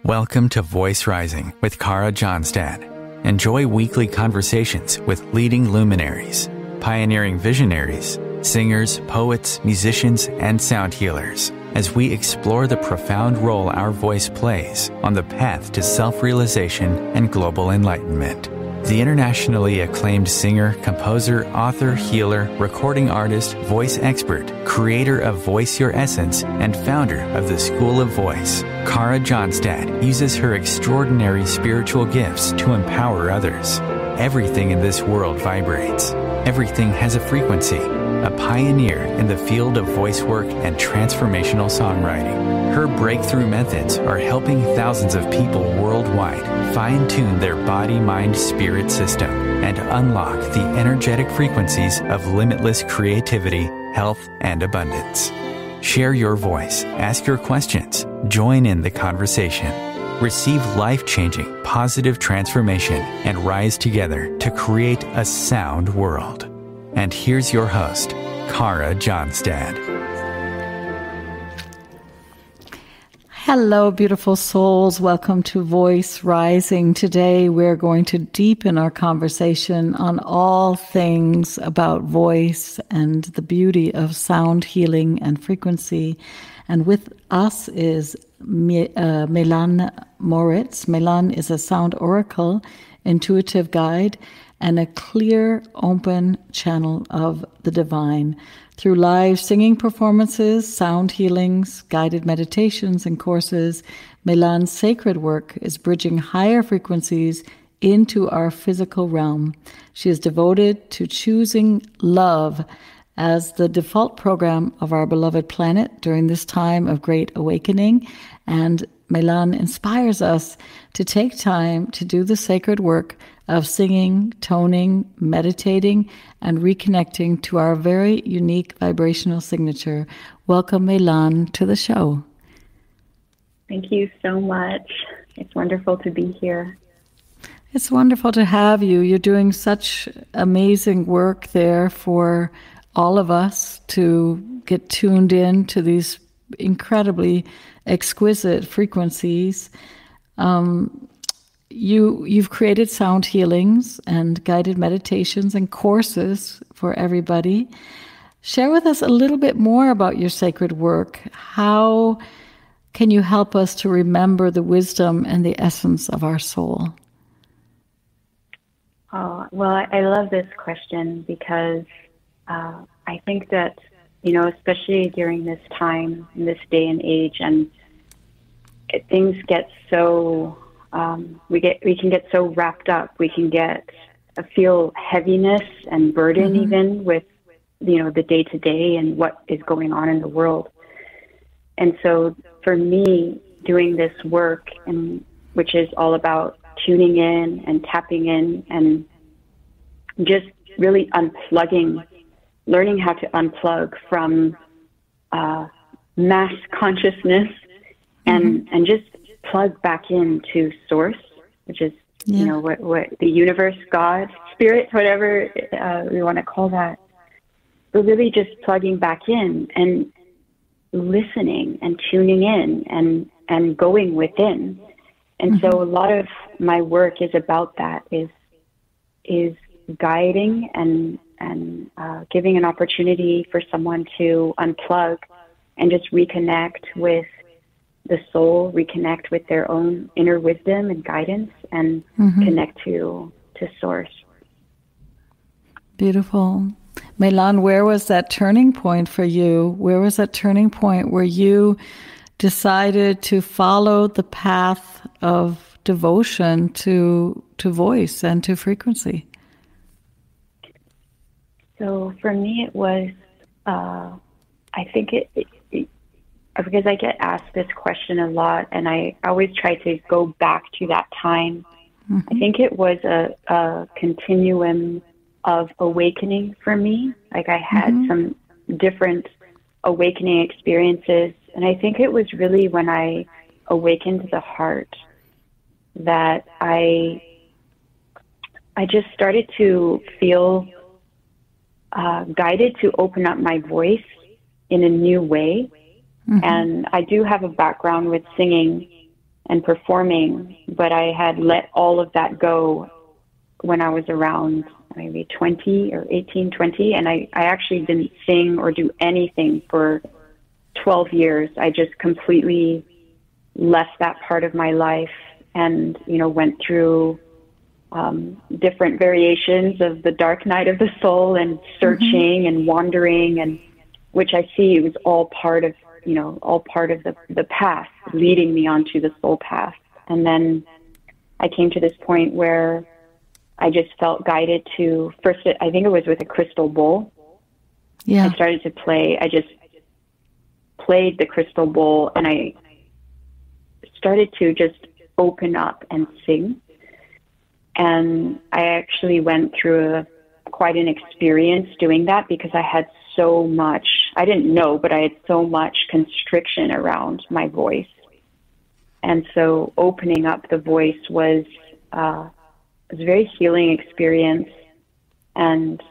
Welcome to Voice Rising with Kara Johnstad. Enjoy weekly conversations with leading luminaries, pioneering visionaries, singers, poets, musicians, and sound healers as we explore the profound role our voice plays on the path to self-realization and global enlightenment. The internationally acclaimed singer, composer, author, healer, recording artist, voice expert, creator of Voice Your Essence, and founder of the School of Voice, Kara Johnstad uses her extraordinary spiritual gifts to empower others. Everything in this world vibrates. Everything has a frequency. A pioneer in the field of voice work and transformational songwriting. Her breakthrough methods are helping thousands of people worldwide fine-tune their body-mind-spirit system and unlock the energetic frequencies of limitless creativity, health, and abundance. Share your voice, ask your questions, join in the conversation. Receive life-changing, positive transformation and rise together to create a sound world. And here's your host, Kara Johnstad. Hello, beautiful souls. Welcome to Voice Rising. Today, we're going to deepen our conversation on all things about voice and the beauty of sound healing and frequency. And with us is Mei-lan Maurits. Mei-lan is a sound oracle, intuitive guide, and a clear, open channel of the divine. Through live singing performances, sound healings, guided meditations, and courses, Mei-lan's sacred work is bridging higher frequencies into our physical realm. She is devoted to choosing love as the default program of our beloved planet during this time of great awakening. And Mei-lan inspires us to take time to do the sacred work of singing, toning, meditating, and reconnecting to our very unique vibrational signature. Welcome, Mei-lan, to the show. Thank you so much. It's wonderful to be here. It's wonderful to have you. You're doing such amazing work there for all of us to get tuned in to these incredibly exquisite frequencies. You've created sound healings and guided meditations and courses for everybody. Share with us a little bit more about your sacred work. How can you help us to remember the wisdom and the essence of our soul? Oh, well, I love this question because I think that, especially during this time, in this day and age, and things get so... we can get so wrapped up. We can feel heaviness and burden even with, the day to day and what is going on in the world. And so for me, doing this work, which is all about tuning in and tapping in and just really unplugging, learning how to unplug from mass consciousness and just plug back into source, which is, what the universe, God, spirit, whatever we want to call that. But really just plugging back in and listening and tuning in and going within. And so a lot of my work is about that, is guiding and giving an opportunity for someone to unplug and just reconnect with the soul, reconnect with their own inner wisdom and guidance, and connect to source. Beautiful. Mei-lan, where was that turning point for you? Where was that turning point where you decided to follow the path of devotion to voice and to frequency? So for me, it was, I think because I get asked this question a lot, and I always try to go back to that time. I think it was a continuum of awakening for me. Like I had some different awakening experiences, and I think it was really when I awakened the heart that I just started to feel guided to open up my voice in a new way. And I do have a background with singing, and performing, but I had let all of that go when I was around maybe 20 or 18, 20. And I actually didn't sing or do anything for 12 years. I just completely left that part of my life and, went through different variations of the dark night of the soul and searching and wandering, and which I see was all part of the path leading me onto the soul path. And then I came to this point where I just felt guided to, first, I think it was with a crystal bowl. Yeah. I started to play. I just played the crystal bowl, and I started to just open up and sing. And I actually went through quite an experience doing that, because I had so much, I didn't know, but I had so much constriction around my voice. And so opening up the voice was a very healing experience, and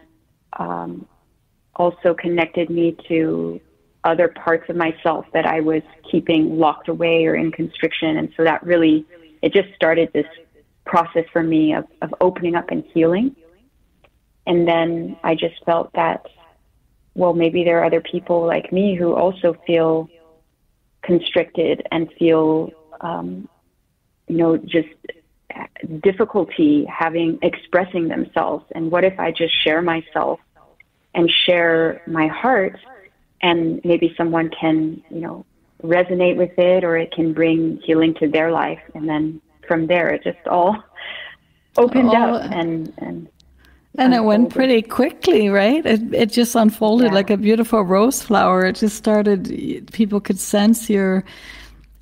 also connected me to other parts of myself that I was keeping locked away or in constriction. And so that really, it just started this process for me of opening up and healing. And then I just felt that, well, maybe there are other people like me who also feel constricted and feel, just difficulty expressing themselves. And what if I just share myself and share my heart, and maybe someone can, resonate with it, or it can bring healing to their life. And then from there, it just all opened up and it went pretty quickly, right? It just unfolded like a beautiful rose flower. It just started, people could sense your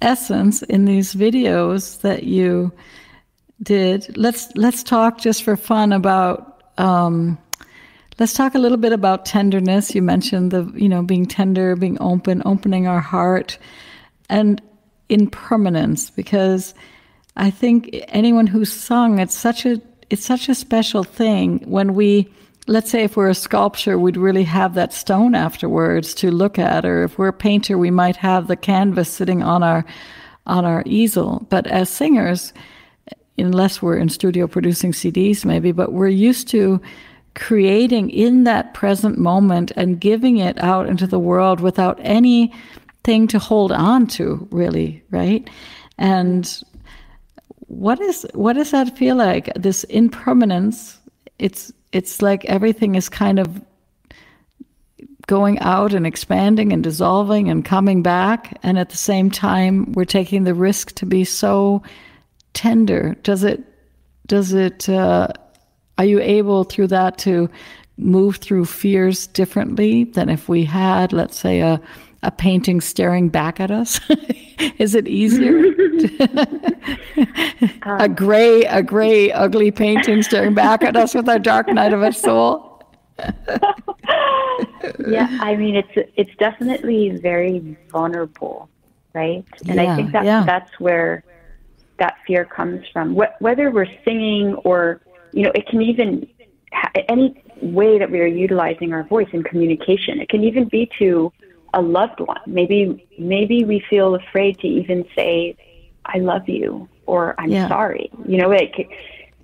essence in these videos that you did. Let's talk just for fun about, let's talk a little bit about tenderness. You mentioned being tender, being opening our heart, and impermanence, because I think anyone who's sung, it's such a special thing when let's say if we're a sculptor, we'd really have that stone afterwards to look at, or if we're a painter, we might have the canvas sitting on our easel. But as singers, unless we're in studio producing CDs maybe, but we're used to creating in that present moment and giving it out into the world without anything to hold on to, really, right? And what does that feel like? This impermanence, it's like everything is kind of going out and expanding and dissolving and coming back, and at the same time we're taking the risk to be so tender. Are you able through that to move through fears differently than if we had, let's say, a painting staring back at us? Is it easier? A gray, ugly painting staring back at us with our dark night of our soul? Yeah, I mean, it's definitely very vulnerable, right? And I think that's where that fear comes from. Whether we're singing or, it can even, any way that we are utilizing our voice in communication, it can even be to a loved one. Maybe we feel afraid to even say, I love you, or I'm sorry.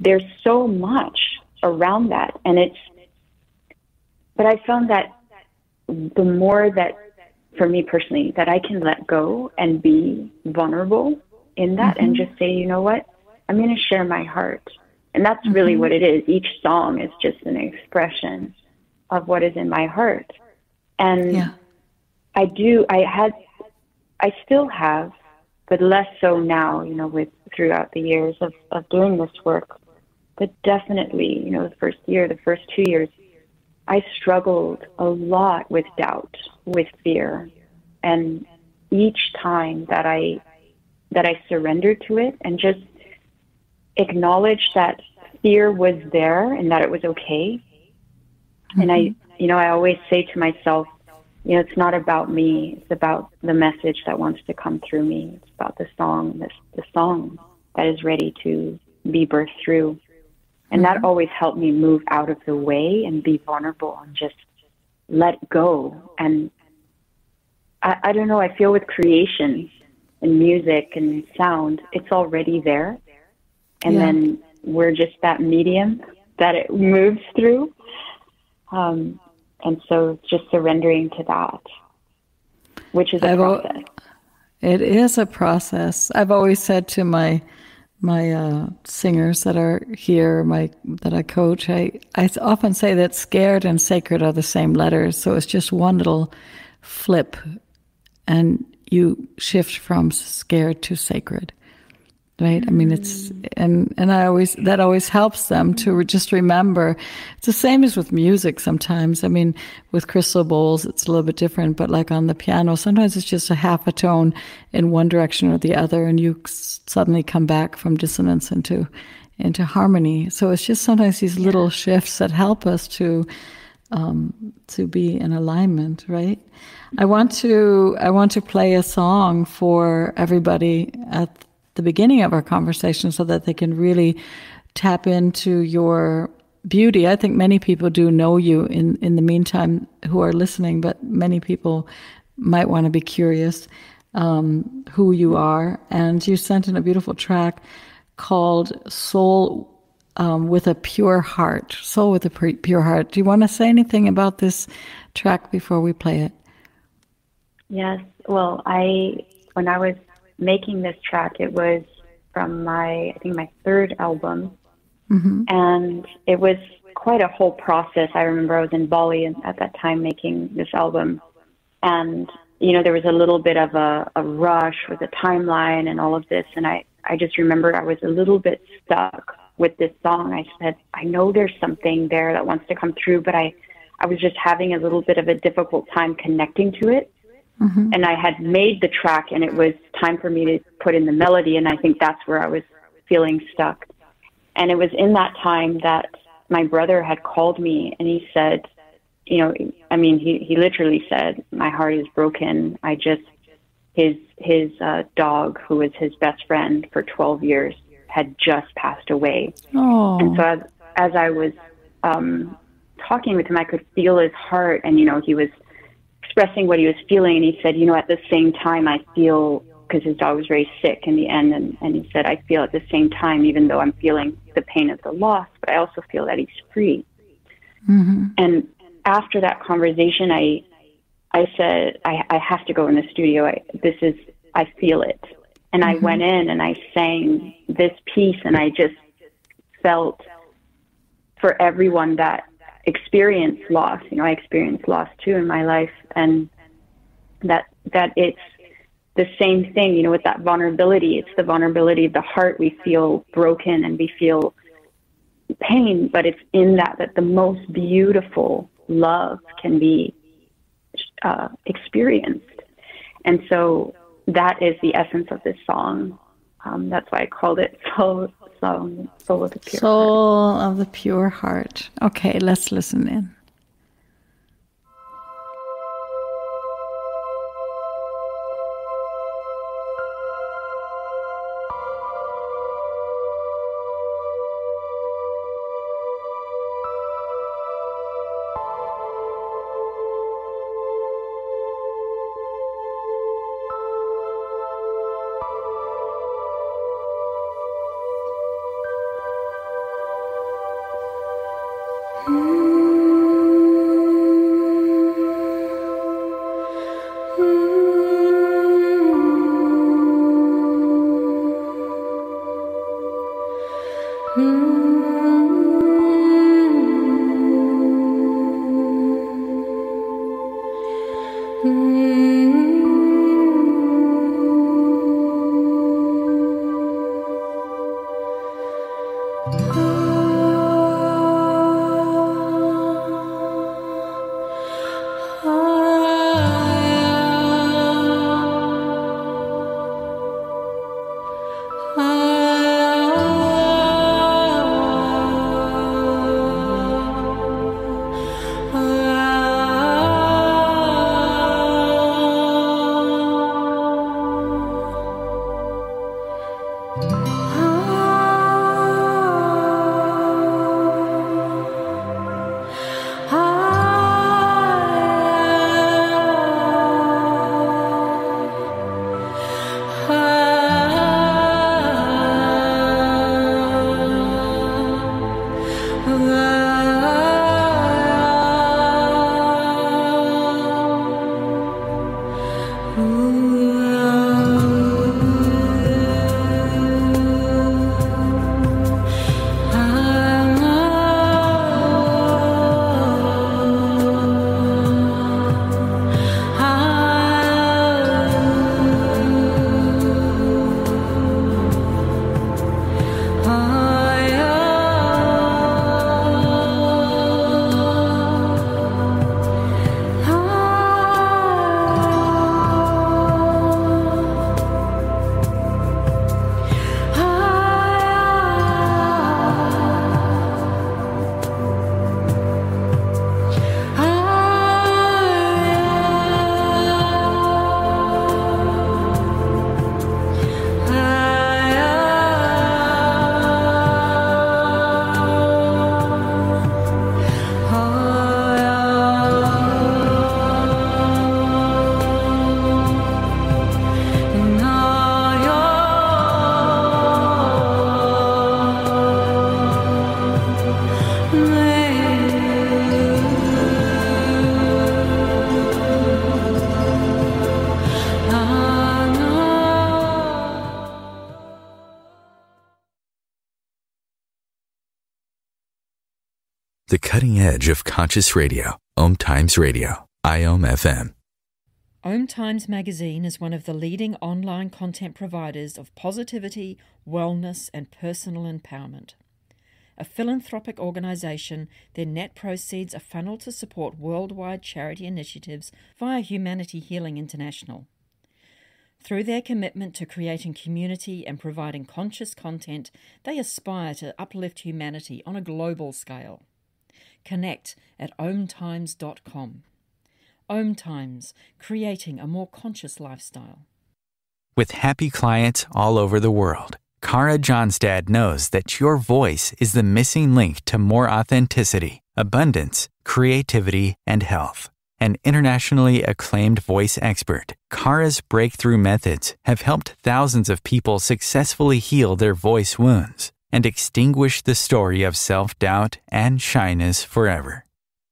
There's so much around that. But I found that the more that, for me personally, that I can let go and be vulnerable in that and just say, you know what, I'm going to share my heart. And that's really what it is. Each song is just an expression of what is in my heart. And I still have, but less so now, throughout the years of doing this work. But definitely, the first 2 years, I struggled a lot with doubt, with fear. And each time that I surrendered to it and just acknowledged that fear was there and that it was okay. And I always say to myself, it's not about me. It's about the message that wants to come through me. It's about the song that is ready to be birthed through. And that always helped me move out of the way and be vulnerable and just let go. And I don't know, I feel with creation, and music and sound, it's already there. And then we're just that medium that it moves through. And so just surrendering to that, which is a process. It is a process. I've always said to my singers that are here, that I coach, I often say that scared and sacred are the same letters. So it's just one little flip, and you shift from scared to sacred. Right? I mean, that always helps them to just remember. It's the same as with music sometimes. I mean, with crystal bowls, it's a little bit different, but like on the piano, sometimes it's just a half a tone in one direction or the other, and you suddenly come back from dissonance into harmony. So it's just sometimes these little shifts that help us to be in alignment, right? I want to play a song for everybody at the beginning of our conversation so that they can really tap into your beauty. I think many people do know you in the meantime who are listening, but many people might want to be curious who you are. And you sent in a beautiful track called Soul with a Pure Heart. Soul with a Pure Heart. Do you want to say anything about this track before we play it? Yes. Well, when I was making this track, it was from my third album. Mm-hmm. And it was quite a whole process. I remember I was in Bali at that time making this album. And, there was a little bit of a rush with the timeline and all of this. And I just remember I was a little bit stuck with this song. I said, I know there's something there that wants to come through, but I was just having a little bit of a difficult time connecting to it. Mm-hmm. And I had made the track, and it was time for me to put in the melody, and I think that's where I was feeling stuck. And it was in that time that my brother had called me, and he said, he literally said, my heart is broken. His dog, who was his best friend for 12 years, had just passed away. Oh. And so as I was talking with him, I could feel his heart, and, he was expressing what he was feeling, and he said, at the same time I feel, because his dog was very sick in the end, and he said, I feel at the same time, even though I'm feeling the pain of the loss, but I also feel that he's free. Mm-hmm. And after that conversation, I said, I have to go in the studio. I feel it. And mm-hmm. I went in and I sang this piece, and I just felt for everyone that experience loss. I experienced loss too in my life, and that it's the same thing, with that vulnerability. It's the vulnerability of the heart. We feel broken and we feel pain, but it's in that the most beautiful love can be experienced. And so that is the essence of this song. That's why I called it Soul of the Pure Heart. Soul of the Pure Heart. Okay, let's listen in. the cutting edge of conscious radio. OMTimes Radio, IOM FM. OMTimes magazine is one of the leading online content providers of positivity, wellness, and personal empowerment. A philanthropic organisation, their net proceeds are funneled to support worldwide charity initiatives via Humanity Healing International. Through their commitment to creating community and providing conscious content, they aspire to uplift humanity on a global scale. Connect at omtimes.com. OMTimes, creating a more conscious lifestyle. With happy clients all over the world, Kara Johnstad knows that your voice is the missing link to more authenticity, abundance, creativity, and health. An internationally acclaimed voice expert, Kara's breakthrough methods have helped thousands of people successfully heal their voice wounds and extinguish the story of self-doubt and shyness forever.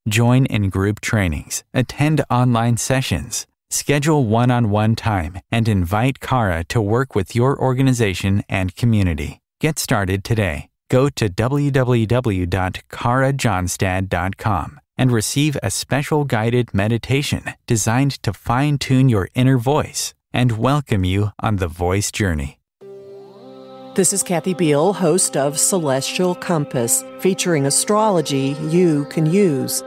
Join in group trainings, attend online sessions, schedule one-on-one time, and invite Kara to work with your organization and community. Get started today. Go to www.karajohnstad.com and receive a special guided meditation designed to fine-tune your inner voice and welcome you on the voice journey. This is Kathy Beal, host of Celestial Compass, featuring astrology you can use.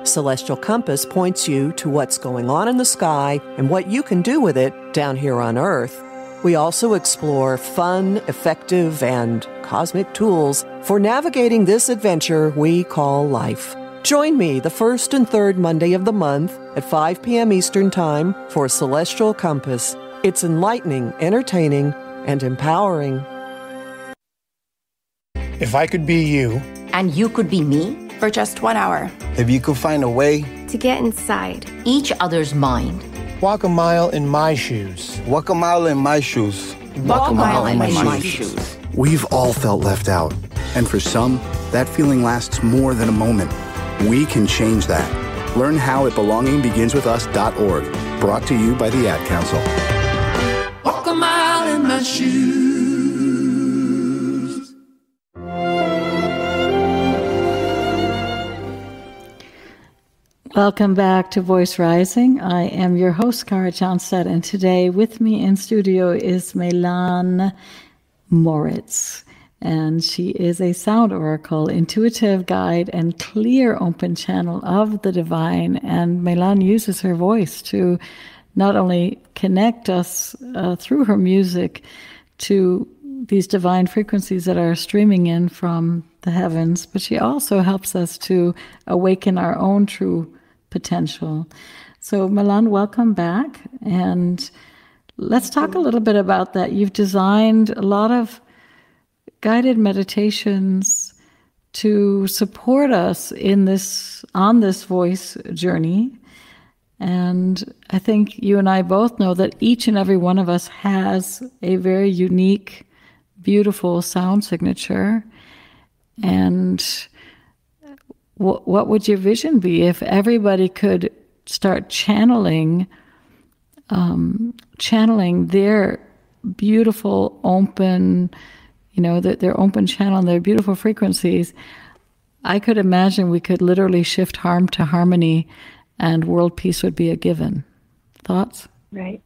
Celestial Compass points you to what's going on in the sky and what you can do with it down here on Earth. We also explore fun, effective, and cosmic tools for navigating this adventure we call life. Join me the first and third Monday of the month at 5 p.m. Eastern Time for Celestial Compass. It's enlightening, entertaining, and empowering. If I could be you, and you could be me, for just 1 hour, if you could find a way to get inside each other's mind, walk a mile in my shoes. Walk a mile in my shoes. Walk a mile in my shoes. We've all felt left out, and for some, that feeling lasts more than a moment. We can change that. Learn how at belongingbeginswithus.org. Brought to you by the Ad Council. Walk a mile in my shoes. Welcome back to Voice Rising. I am your host, Kara Johnstad, and today with me in studio is Mei-lan Maurits. And she is a sound oracle, intuitive guide, and clear open channel of the divine. And Mei-lan uses her voice to not only connect us through her music to these divine frequencies that are streaming in from the heavens, but she also helps us to awaken our own true potential. So Mei-lan, welcome back. And let's talk a little bit about that. You've designed a lot of guided meditations to support us on this voice journey. And I think you and I both know that each and every one of us has a very unique, beautiful sound signature. And what would your vision be if everybody could start channeling their beautiful, open, their open channel and their beautiful frequencies? I could imagine we could literally shift harm to harmony and world peace would be a given. Thoughts? Right.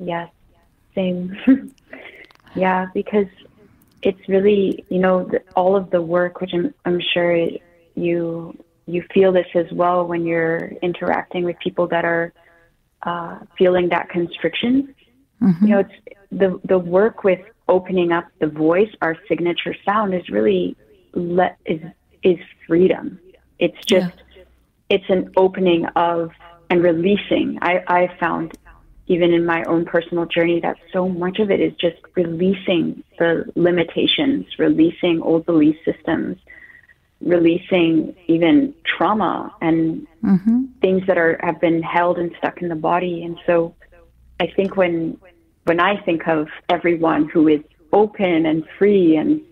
Yes. Same. Yeah, because it's really, all of the work, which I'm sure you feel this as well when you're interacting with people that are feeling that constriction. Mm-hmm. It's the work with opening up the voice, our signature sound, is really is freedom. It's just it's an opening of and releasing. I found even in my own personal journey that so much of it is just releasing the limitations, releasing old belief systems, releasing even trauma and things that have been held and stuck in the body. And so I think when I think of everyone who is open and free and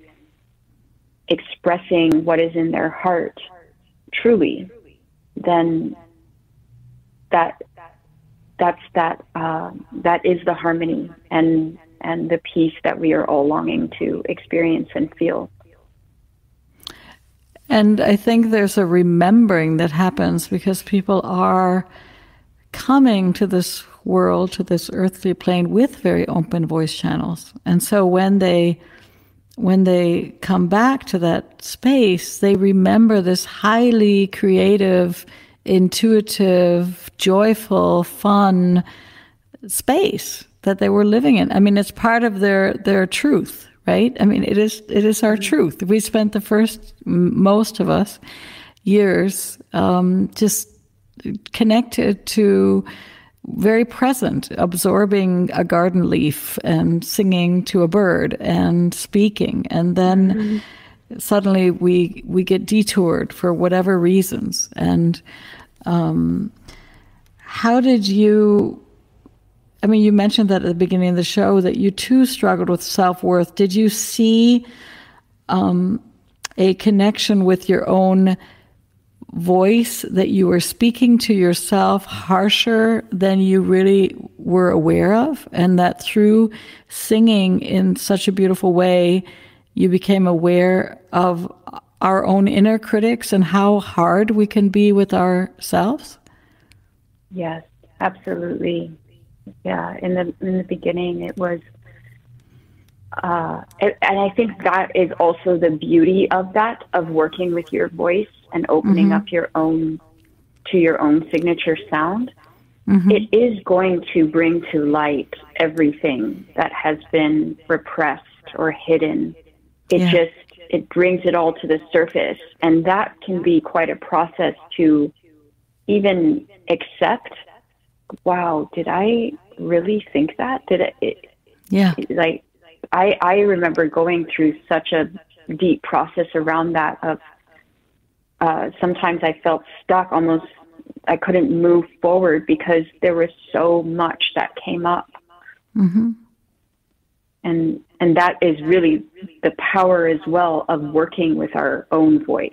expressing what is in their heart truly, then that is the harmony and the peace that we are all longing to experience and feel. And I think there's a remembering that happens because people are coming to this world, to this earthly plane with very open voice channels. And so when they come back to that space, they remember this highly creative, intuitive, joyful, fun space that they were living in. I mean, it's part of their truth, right? I mean, it is our truth. We spent most of us, years just connected to, very present, absorbing a garden leaf and singing to a bird and speaking. And then suddenly we get detoured for whatever reasons. And how did you, I mean, you mentioned that at the beginning of the show that you too struggled with self-worth. Did you see a connection with your own voice, that you were speaking to yourself harsher than you really were aware of, and that through singing in such a beautiful way, you became aware of our own inner critics and how hard we can be with ourselves? Yes, absolutely. Yeah, in the beginning, it was, and I think that is also the beauty of that, of working with your voice and opening up your own signature sound. It is going to bring to light everything that has been repressed or hidden. It brings it all to the surface, and that can be quite a process to even accept. Wow, did I really think that? I remember going through such a deep process around that of sometimes I felt stuck, almost I couldn't move forward because there was so much that came up. And that is really the power as well of working with our own voice.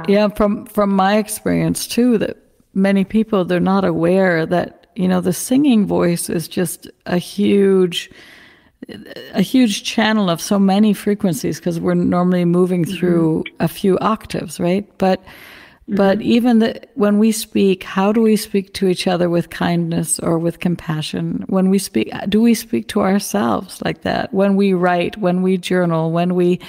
Yeah, from my experience too, that many people, they're not aware that, you know, the singing voice is just a huge channel of so many frequencies, because we're normally moving through a few octaves, right? But even when we speak, how do we speak to each other with kindness or with compassion? When we speak, do we speak to ourselves like that? When we write, when we journal, when we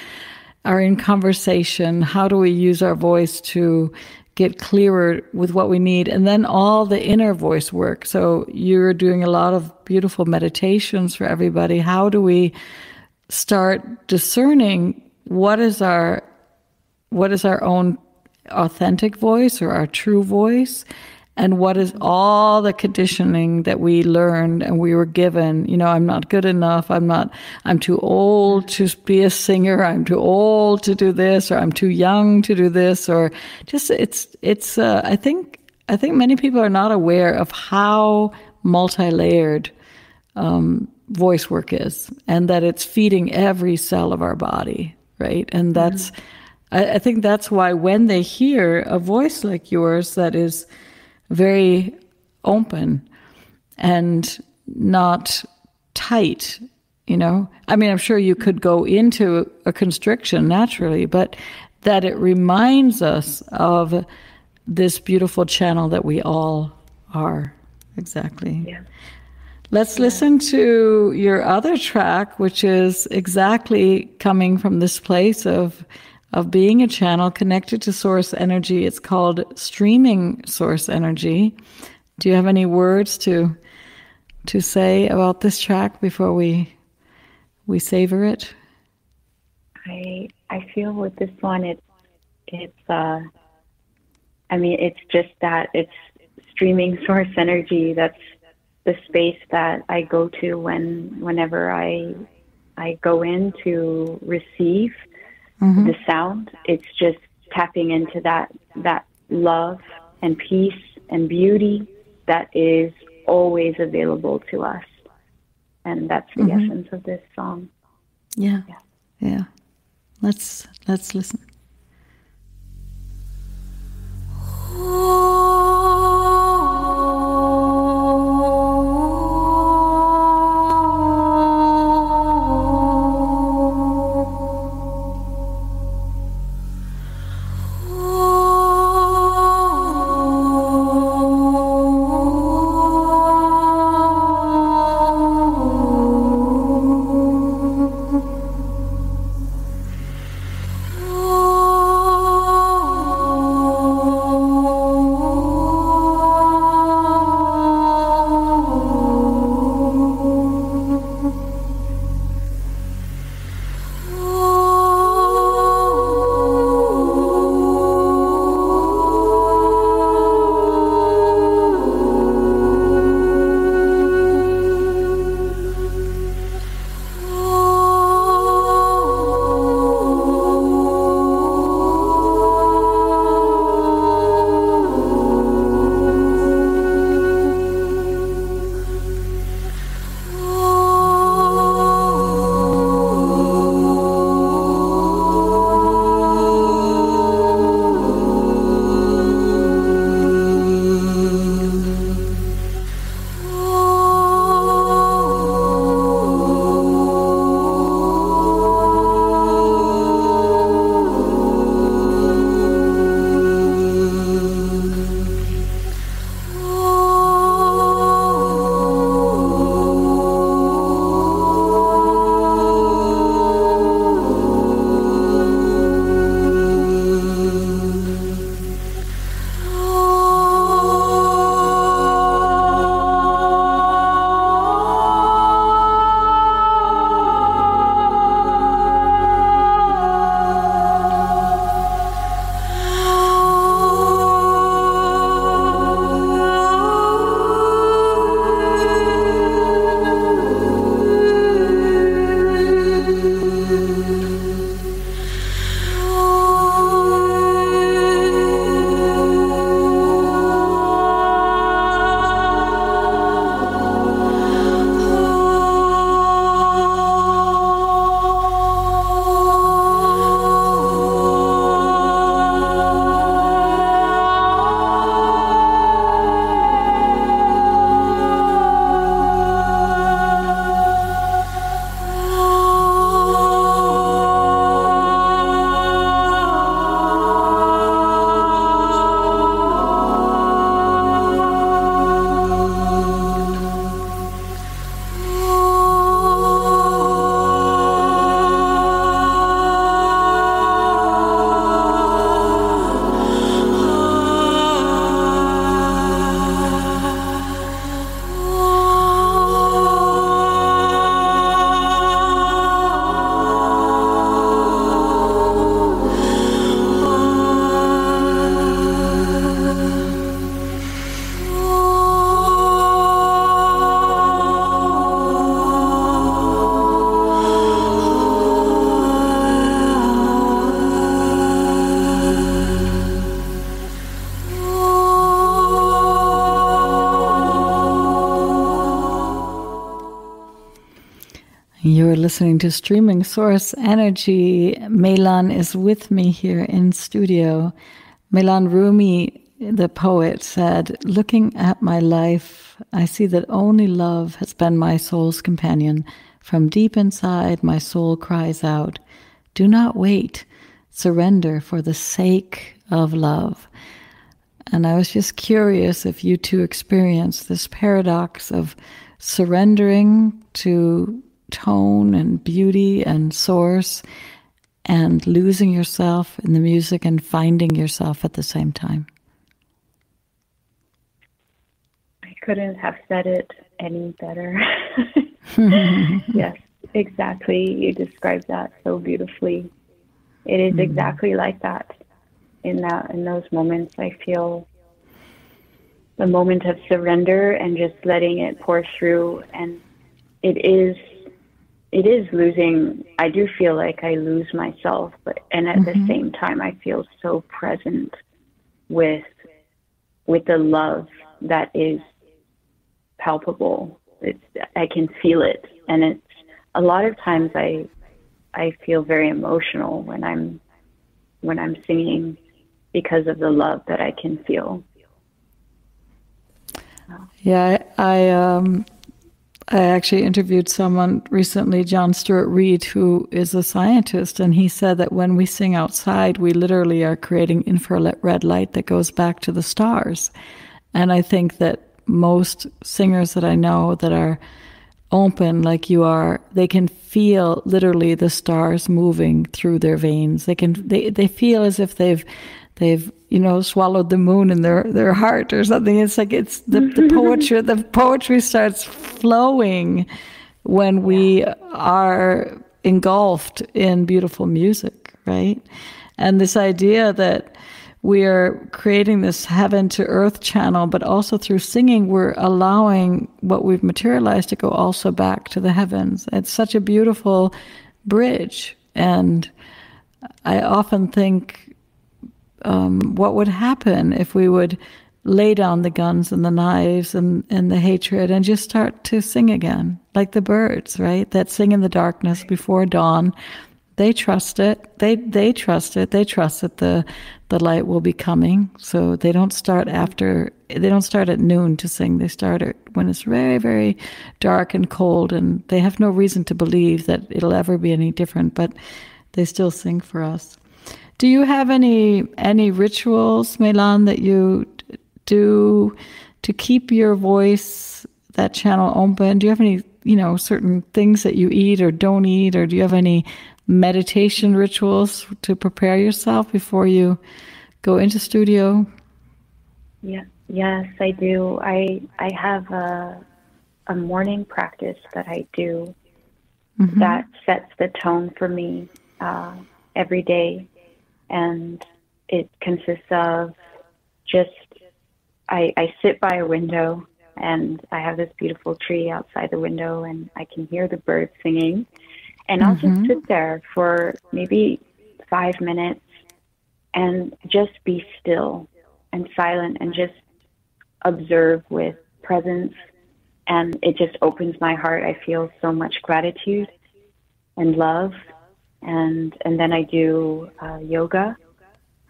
are in conversation, how do we use our voice to get clearer with what we need? And then all the inner voice work. So you're doing a lot of beautiful meditations for everybody. How do we start discerning what is our own authentic voice or our true voice, and what is all the conditioning that we learned and we were given? You know, I'm not good enough. I'm too old to be a singer. I'm too old to do this, or I'm too young to do this, or just I think many people are not aware of how multi-layered voice work is, and that it's feeding every cell of our body, right? And that's, I think that's why when they hear a voice like yours that is very open and not tight, you know. I mean, I'm sure you could go into a constriction naturally, but that it reminds us of this beautiful channel that we all are. Exactly. Yeah. Let's listen to your other track, which is exactly coming from this place of being a channel connected to source energy. It's called Streaming Source Energy. Do you have any words to say about this track before we savor it? I feel with this one, it's just that it's streaming source energy. That's the space that I go to whenever I go in to receive the sound. It's just tapping into that love and peace and beauty that is always available to us. And that's the essence of this song. Yeah. Let's listen. You're listening to Streaming Source Energy. Mei-lan is with me here in studio. Mei-lan, Rumi, the poet, said, "Looking at my life, I see that only love has been my soul's companion. From deep inside, my soul cries out, 'Do not wait. Surrender for the sake of love.'" And I was just curious if you two experience this paradox of surrendering to tone and beauty and source and losing yourself in the music and finding yourself at the same time. I couldn't have said it any better. Yes, exactly. You described that so beautifully. It is exactly like that. In those moments, I feel the moment of surrender and just letting it pour through. And it is losing. I do feel like I lose myself, and at the same time, I feel so present with the love that is palpable. I can feel it, and it's a lot of times I feel very emotional when I'm singing because of the love that I can feel. Yeah, I actually interviewed someone recently, John Stuart Reid, who is a scientist, and he said that when we sing outside, we literally are creating infrared light that goes back to the stars. And I think that most singers that I know that are open like you are, they can feel literally the stars moving through their veins. They feel as if they've swallowed the moon in their heart or something. It's like it's the poetry starts flowing when we are engulfed in beautiful music, right? And this idea that we are creating this heaven to earth channel, but also through singing, we're allowing what we've materialized to go also back to the heavens. It's such a beautiful bridge. And I often think, what would happen if we would lay down the guns and the knives and the hatred and just start to sing again, like the birds, right? That sing in the darkness before dawn. They trust it. They trust it. They trust that the light will be coming. So they don't start at noon to sing. They start when it's very, very dark and cold, and they have no reason to believe that it'll ever be any different, but they still sing for us. Do you have any rituals, Mei-lan, that you do to keep your voice, that channel open? Do you have any, certain things that you eat or don't eat, or do you have any meditation rituals to prepare yourself before you go into studio? Yeah, yes, I do. I have a morning practice that I do that sets the tone for me every day. And it consists of just, I sit by a window, and I have this beautiful tree outside the window, and I can hear the birds singing. And I'll just sit there for maybe 5 minutes and just be still and silent and just observe with presence. And it just opens my heart. I feel so much gratitude and love. And then I do yoga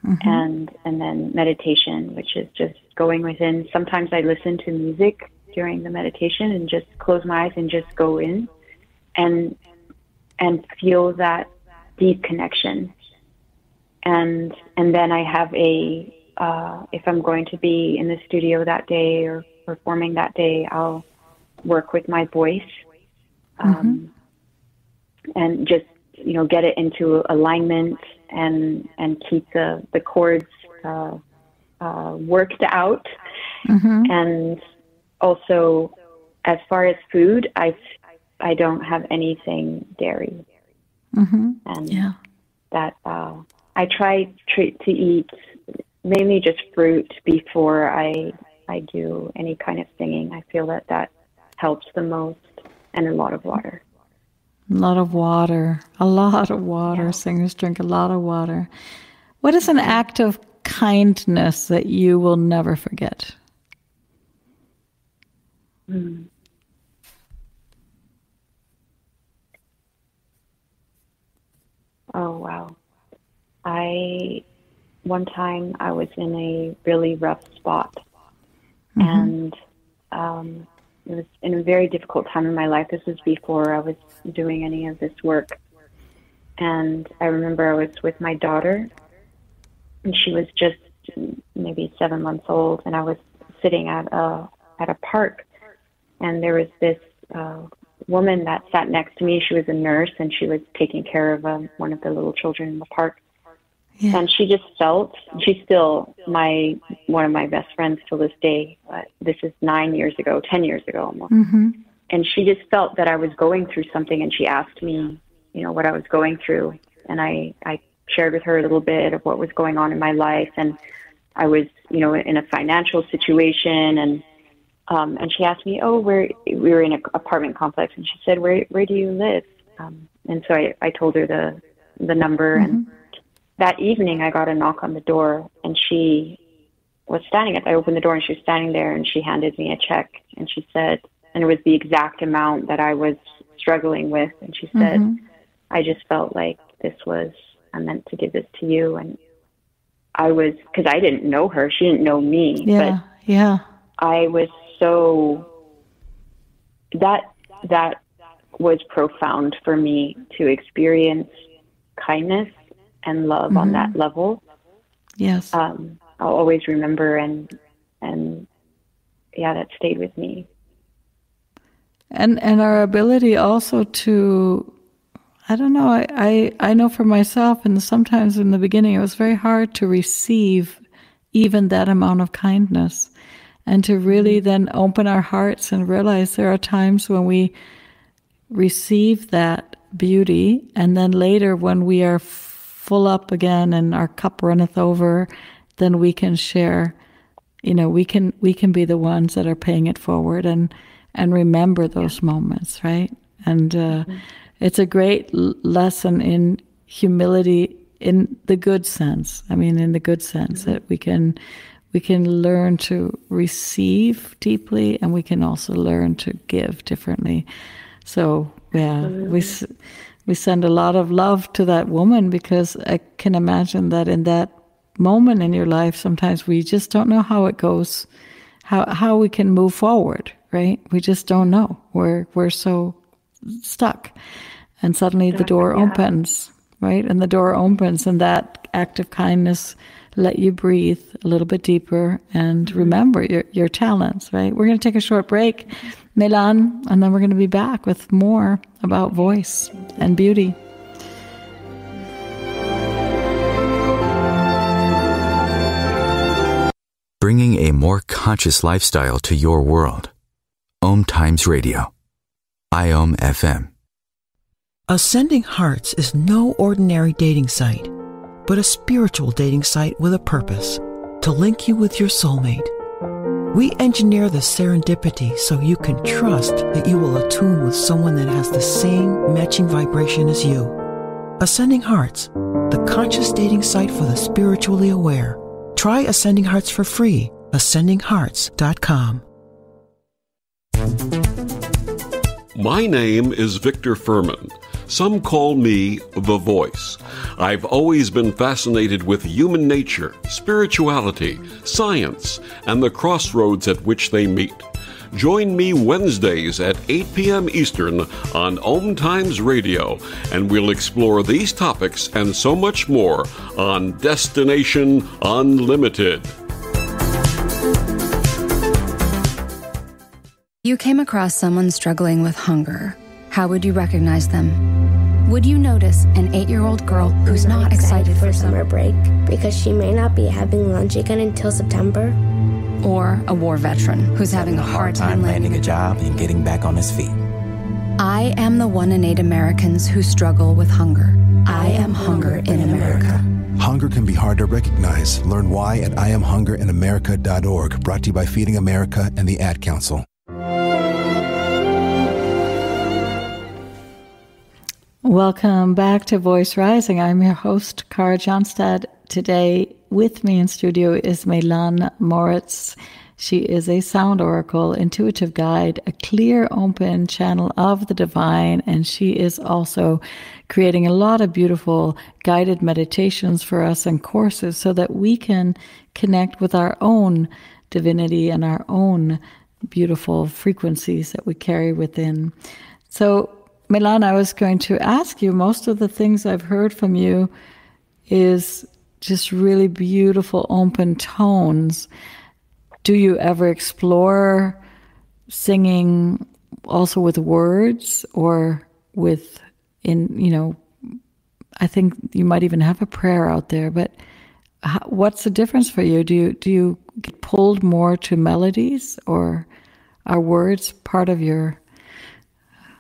and then meditation, which is just going within. Sometimes I listen to music during the meditation and just close my eyes and just go in and feel that deep connection. And then I have if I'm going to be in the studio that day or performing that day, I'll work with my voice and just, get it into alignment and keep the chords worked out. And also, as far as food, I don't have anything dairy. And that I try to eat mainly just fruit before I do any kind of singing. I feel that helps the most, and a lot of water. A lot of water. Yeah. Singers drink a lot of water. What is an act of kindness that you will never forget? Oh, wow. One time I was in a really rough spot, and it was in a very difficult time in my life. This was before I was doing any of this work. And I remember I was with my daughter, and she was just maybe 7 months old, and I was sitting at a park, and there was this woman that sat next to me. She was a nurse, and she was taking care of one of the little children in the park. Yeah. And she just felt, she's still one of my best friends till this day. This is 10 years ago almost. Mm-hmm. And she just felt that I was going through something, and she asked me, what I was going through. And I shared with her a little bit of what was going on in my life. And I was, in a financial situation, and she asked me, we were in an apartment complex, and she said, where do you live? And so I told her the number, mm-hmm. and that evening I got a knock on the door, and she was I opened the door, and she was standing there, and she handed me a check, and she said, and it was the exact amount that I was struggling with, and she said, mm-hmm. I just felt like I meant to give this to you. And I was, because I didn't know her, she didn't know me. Yeah, but yeah. I was so, that was profound for me to experience kindness and love mm-hmm. on that level. Yes. I'll always remember, and yeah, that stayed with me. And our ability also to, I don't know, I know for myself, and sometimes in the beginning it was very hard to receive even that amount of kindness, and to really then open our hearts and realize there are times when we receive that beauty, and then later when we are full up again and our cup runneth over, then we can share, we can be the ones that are paying it forward and remember those moments, right? And it's a great lesson in humility in the good sense. In the good sense that we can learn to receive deeply, and we can also learn to give differently. So yeah, we send a lot of love to that woman, because I can imagine that in that moment in your life, sometimes we just don't know how it goes, how we can move forward, right? We just don't know. We're so stuck. And suddenly the door opens, right? And the door opens, and that act of kindness let you breathe a little bit deeper and remember your talents, right? We're going to take a short break, Mei-lan, and then we're going to be back with more about voice and beauty. Bringing a more conscious lifestyle to your world. OMTimes Radio. IOM FM. Ascending Hearts is no ordinary dating site, but a spiritual dating site with a purpose, to link you with your soulmate. We engineer the serendipity so you can trust that you will attune with someone that has the same matching vibration as you. Ascending Hearts, the conscious dating site for the spiritually aware. Try Ascending Hearts for free. ascendinghearts.com. My name is Victor Furman. Some call me The Voice. I've always been fascinated with human nature, spirituality, science, and the crossroads at which they meet. Join me Wednesdays at 8 p.m. Eastern on OMTimes Radio, and we'll explore these topics and so much more on Destination Unlimited. You came across someone struggling with hunger. How would you recognize them? Would you notice an 8-year-old girl who's not excited for summer break because she may not be having lunch again until September? Or a war veteran who's having a hard time landing a job and getting back on his feet? I am the 1 in 8 Americans who struggle with hunger. I am hunger in America. Hunger can be hard to recognize. Learn why at IamHungerInAmerica.org. Brought to you by Feeding America and the Ad Council. Welcome back to Voice Rising. I'm your host, Cara Johnstad. Today with me in studio is Mei-lan Maurits. She is a sound oracle, intuitive guide, a clear, open channel of the divine, and she is also creating a lot of beautiful guided meditations for us and courses so that we can connect with our own divinity and our own beautiful frequencies that we carry within. So, Mei-lan, I was going to ask you, most of the things I've heard from you is just really beautiful, open tones. Do you ever explore singing also with words or with, I think you might even have a prayer out there, but what's the difference for you? Do you get pulled more to melodies, or are words part of your,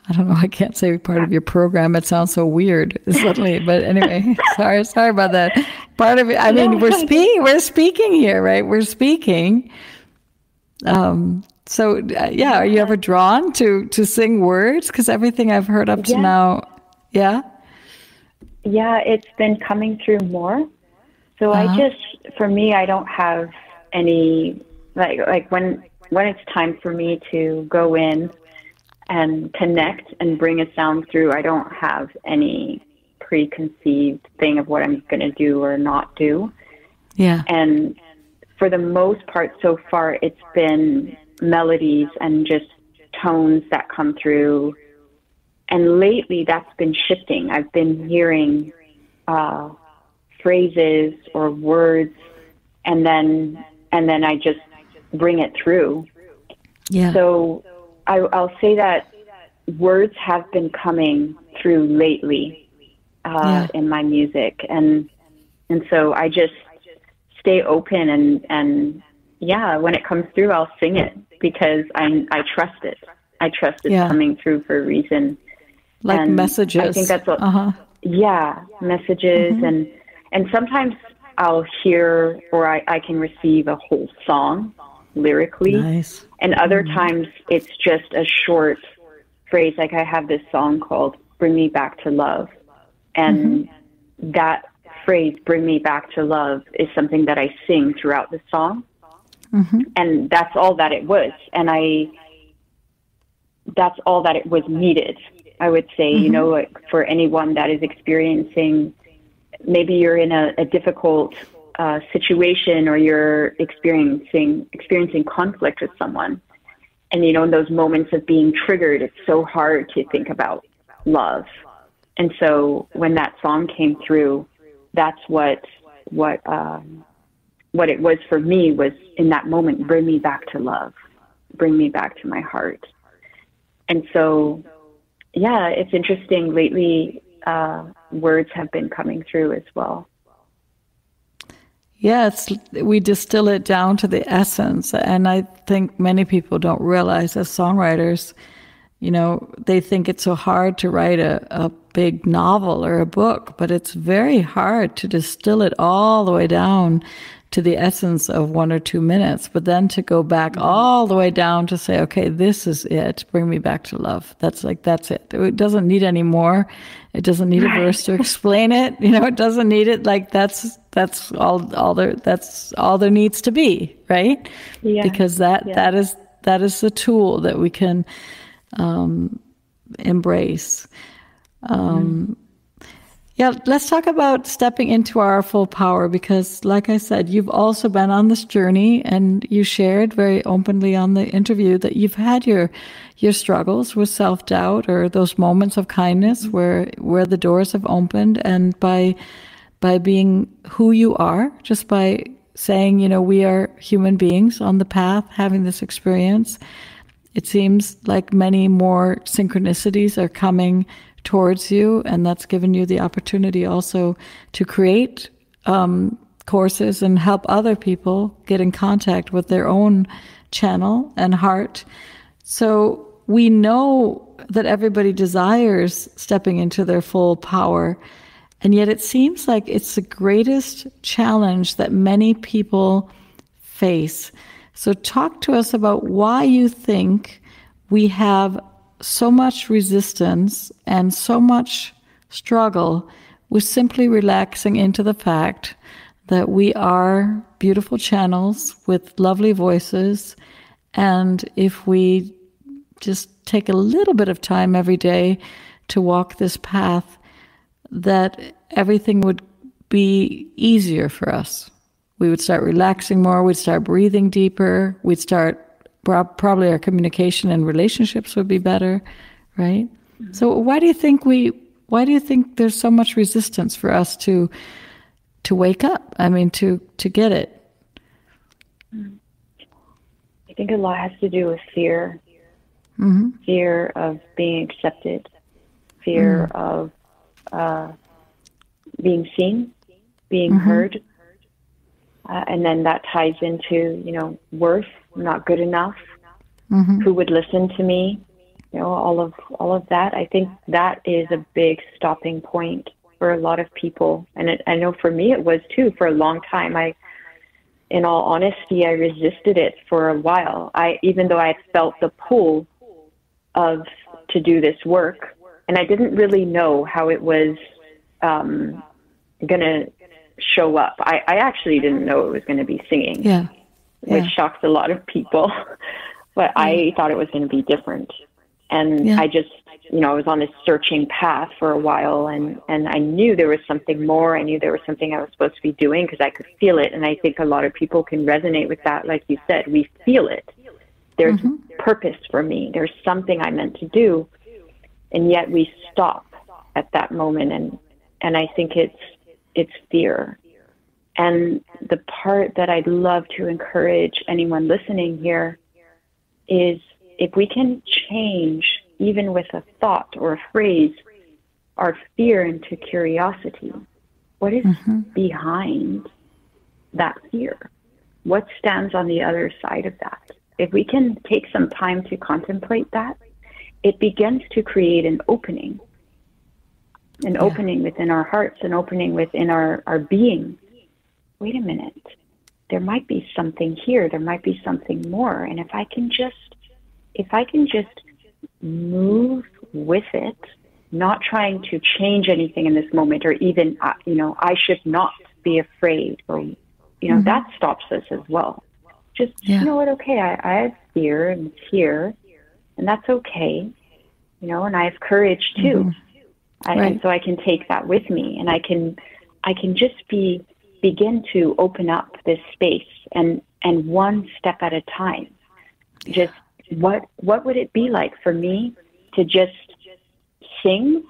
I don't know, I can't say part of your program. It sounds so weird suddenly, but anyway, sorry about that. Part of it, I mean, we're speaking here, right? We're speaking. So are you ever drawn to sing words? Because everything I've heard up to now, yeah? Yeah, it's been coming through more. So for me, I don't have any, like when it's time for me to go in and connect and bring a sound through, I don't have any preconceived thing of what I'm going to do or not do. Yeah. And for the most part so far, it's been melodies and just tones that come through. And lately that's been shifting. I've been hearing phrases or words, and then I just bring it through. Yeah. So I'll say that words have been coming through lately in my music, and so I just stay open and when it comes through, I'll sing it because I trust it. I trust it's coming through for a reason. Like messages. I think that's what. Messages, and sometimes I'll hear or I can receive a whole song lyrically. Nice. And other times it's just a short phrase. Like I have this song called "Bring Me Back to Love," and that phrase "Bring Me Back to Love" is something that I sing throughout the song. And that's all that it was. And that's all that it was needed. I would say, like for anyone that is experiencing, maybe you're in a difficult situation, or you're experiencing conflict with someone. And, in those moments of being triggered, it's so hard to think about love. And so when that song came through, that's what it was for me, was in that moment, bring me back to love, bring me back to my heart. And so, it's interesting. Lately, words have been coming through as well. Yes, we distill it down to the essence. And I think many people don't realize, as songwriters, they think it's so hard to write a big novel or a book, but it's very hard to distill it all the way down to the essence of 1 or 2 minutes, but then to go back all the way down to say, okay, this is it. Bring me back to love. That's it. It doesn't need any more. It doesn't need a verse to explain it. It doesn't need it. Like that's all there needs to be, right? Yeah. Because that is the tool that we can embrace. Let's talk about stepping into our full power, because like I said, you've also been on this journey, and you shared very openly on the interview that you've had your struggles with self-doubt, or those moments of kindness where the doors have opened, and by being who you are, just by saying, we are human beings on the path having this experience, it seems like many more synchronicities are coming towards you, and that's given you the opportunity also to create courses and help other people get in contact with their own channel and heart. So we know that everybody desires stepping into their full power, and yet it seems like it's the greatest challenge that many people face. So talk to us about why you think we have so much resistance and so much struggle with simply relaxing into the fact that we are beautiful channels with lovely voices. And if we just take a little bit of time every day to walk this path, that everything would be easier for us. We would start relaxing more, we'd start breathing deeper, we'd start, probably our communication and relationships would be better, right? Mm-hmm. So why do you think there's so much resistance for us to wake up? I mean, to get it? I think a lot has to do with fear. Mm-hmm. Fear of being accepted, fear of being seen, being heard. And then that ties into, worth, not good enough, who would listen to me, all of that. I think that is a big stopping point for a lot of people. And I know for me it was too, for a long time. In all honesty, I resisted it for a while. Even though I had felt the pull to do this work, and I didn't really know how it was going to show up. I actually didn't know it was going to be singing, which shocks a lot of people. But I thought it was going to be different. And I just, I was on this searching path for a while, and I knew there was something more. I knew there was something I was supposed to be doing because I could feel it. And I think a lot of people can resonate with that. Like you said, we feel it. There's purpose for me. There's something I'm meant to do. And yet we stop at that moment. And I think it's fear. And the part that I'd love to encourage anyone listening here is, if we can change, even with a thought or a phrase, our fear into curiosity. What is behind that fear? What stands on the other side of that? If we can take some time to contemplate that, it begins to create an opening within our hearts, an opening within our being. Wait a minute, there might be something here, there might be something more. And if I can just move with it, not trying to change anything in this moment, or even, I should not be afraid, or, that stops us as well. Just, you know what, okay, I have fear, and it's here, and that's okay, and I have courage too. And so I can take that with me, and I can just begin to open up this space, and one step at a time. Just what would it be like for me to just sing,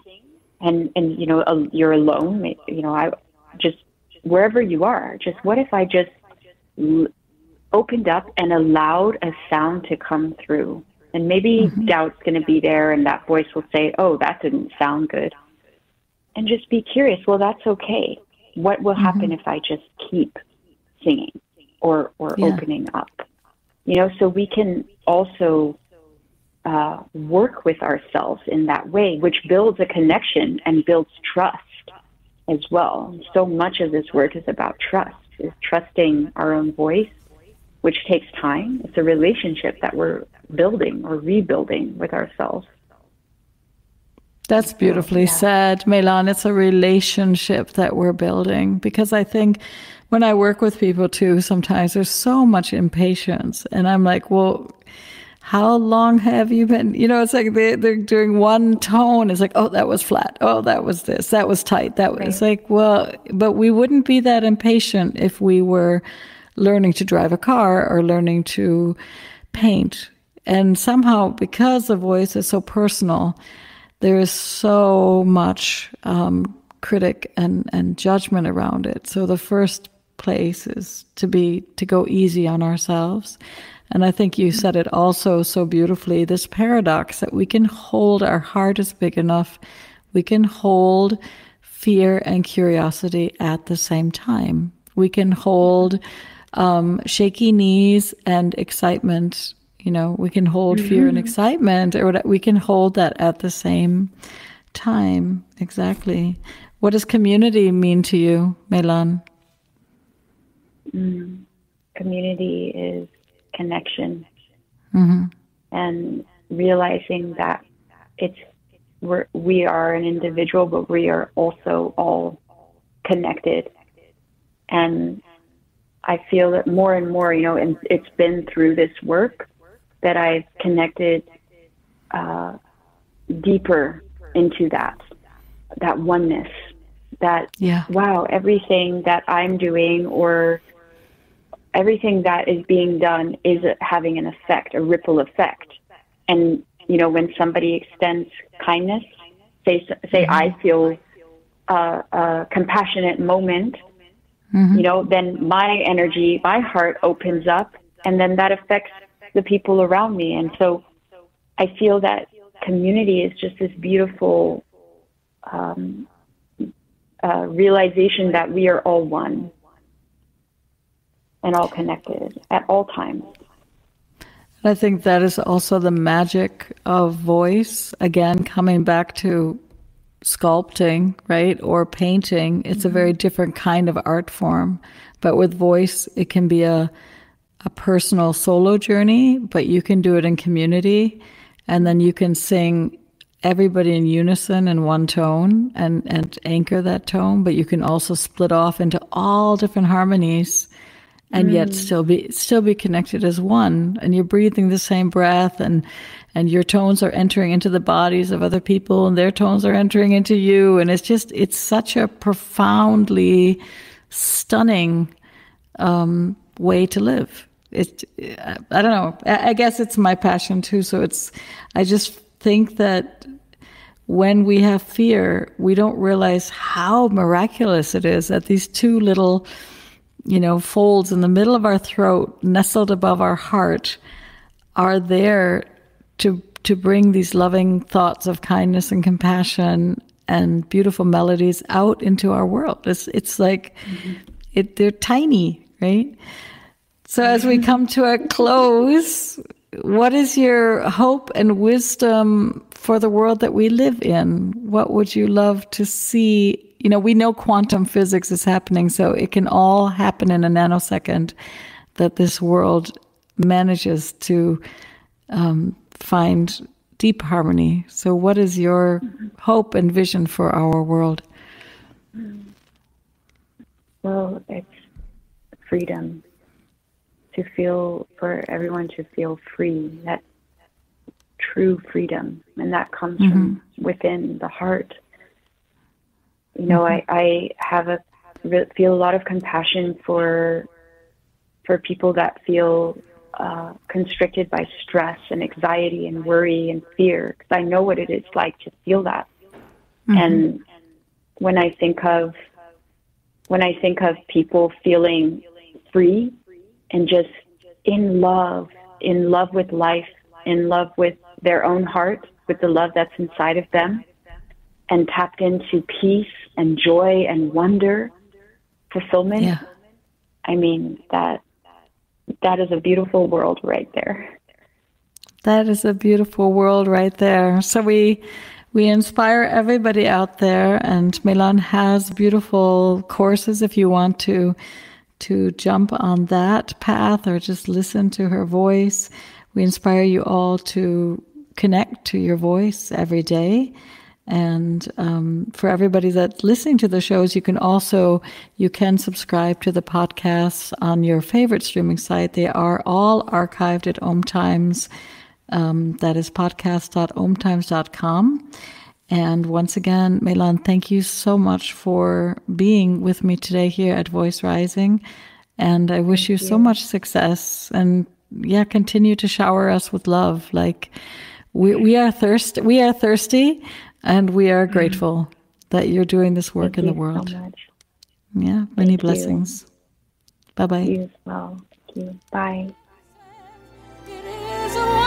and you're alone, I just, wherever you are, just what if I just opened up and allowed a sound to come through? And maybe doubt's going to be there, and that voice will say, oh, that didn't sound good. And just be curious. Well, that's okay. What will happen if I just keep singing or opening up? So we can also work with ourselves in that way, which builds a connection and builds trust as well. So much of this work is about trust, is trusting our own voice, which takes time. It's a relationship that we're building or rebuilding with ourselves. That's beautifully said, Mei-lan. It's a relationship that we're building, because I think when I work with people too, sometimes there's so much impatience, and I'm like, well, how long have you been, it's like they're doing one tone. It's like, oh, that was flat. Oh, that was this. That was tight. That was like, well, but we wouldn't be that impatient if we were learning to drive a car or learning to paint. And somehow, because the voice is so personal, there is so much critic and judgment around it. So the first place is to go easy on ourselves. And I think you said it also so beautifully, this paradox that we can hold, our heart is big enough, we can hold fear and curiosity at the same time. We can hold shaky knees and excitement. We can hold fear and excitement, or we can hold that at the same time. Exactly. What does community mean to you, Mei-lan? Community is connection, and realizing that we are an individual, but we are also all connected. And I feel that more and more, and it's been through this work that I've connected deeper into that oneness, wow, everything that I'm doing or everything that is being done is having an effect, a ripple effect. And, when somebody extends kindness, say I feel a compassionate moment, then my energy, my heart opens up, and then that affects the people around me. And so I feel that community is just this beautiful realization that we are all one and all connected at all times. I think that is also the magic of voice. Again, coming back to sculpting, right, or painting, it's a very different kind of art form. But with voice, it can be a personal solo journey, but you can do it in community, and then you can sing everybody in unison in one tone and anchor that tone, but you can also split off into all different harmonies and yet still be connected as one. And you're breathing the same breath, and your tones are entering into the bodies of other people, and their tones are entering into you. And it's such a profoundly stunning way to live. I don't know. I guess it's my passion too. So I just think that when we have fear, we don't realize how miraculous it is that these two little, folds in the middle of our throat, nestled above our heart, are there to bring these loving thoughts of kindness and compassion and beautiful melodies out into our world. It's like they're tiny, right? So as we come to a close, what is your hope and wisdom for the world that we live in? What would you love to see? We know quantum physics is happening, so it can all happen in a nanosecond, that this world manages to find deep harmony. So what is your hope and vision for our world? Well, it's freedom. For everyone to feel free, that true freedom, and that comes from within the heart. I feel a lot of compassion for people that feel constricted by stress and anxiety and worry and fear, because I know what it is like to feel that. And when I think of people feeling free and just in love with life, in love with their own heart, with the love that's inside of them, and tapped into peace and joy and wonder, fulfillment. Yeah. I mean, that is a beautiful world right there. That is a beautiful world right there. So we inspire everybody out there, and Mei-lan has beautiful courses if you want to jump on that path or just listen to her voice. We inspire you all to connect to your voice every day. And for everybody that's listening to the shows, you can subscribe to the podcasts on your favorite streaming site. They are all archived at OMTimes. That is podcast.omtimes.com. And once again, Mei-lan, thank you so much for being with me today here at Voice Rising. And I wish you so much success. And continue to shower us with love. Like we are thirsty, and we are grateful that you're doing this work in the world. So much. Yeah, many blessings. Bye-bye. You as well. Thank you. Bye. It is a